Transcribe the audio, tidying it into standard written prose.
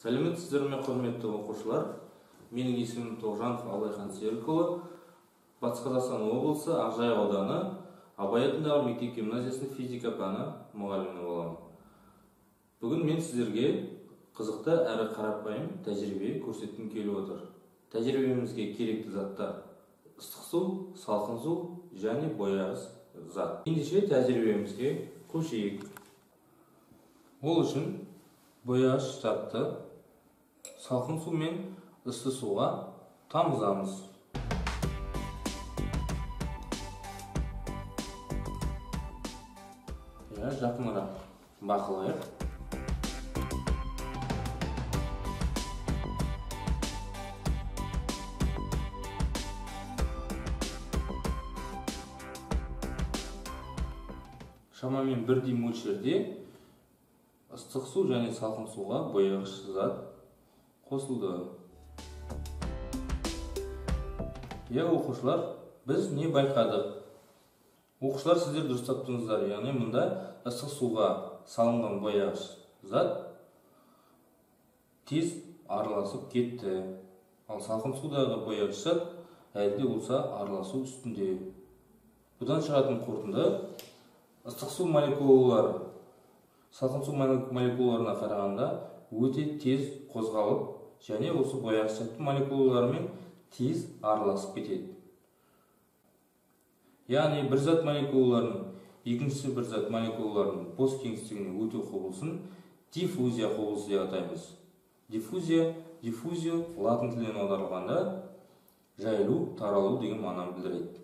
Сәлеметсіздер ме, құрметті оқушылар? Менің есімім Тоғжанов Абылайхан Серікұлы. Батыс Қазақстан облысы Ақжайық ауданы Абай атындағы мектеп гимназиясының физика пәні мұғалімі боламын. Бүгін мен сіздерге қызықты әрі қарапайым тәжірибе көрсеткім келіп отыр. Тәжірибемізге керекті заттар: ыстық су, салқын су және бояғыш зат. Ендеше тәжірибемізге көшейік. Ол үшін бояғыш затты салқын су мен ыссы суға тамызамыз. Жақынырақ бақылайық. Шамамен бірдей мөлшерде ыстық су және салқын суға бояғыш зат қосылды. Оқушылар, біз не байқадық? Оқушылар, сіздер дұрыс таптыңыздар. Яғни мұнда ыстық суға салынған бояғыш зат тез араласып кетті. Ал салқын судағы бояғыш зат әлі де болса араласу үстінде. Бұдан шығатын қорытынды: ыстық су молекулалары салқын су молекулаларына қарағанда өте тез қозғалып, және осы бояғыш заттың молекулаларымен тез араласып кетеді. Яғни бір зат молекулаларының екінші бір зат молекулаларының бос кеңістігіне өту құбылысын диффузия құбылысы деп атаймыз. Диффузия латын тілінен аударылғанда жайылу, таралу деген мағынаны білдіреді.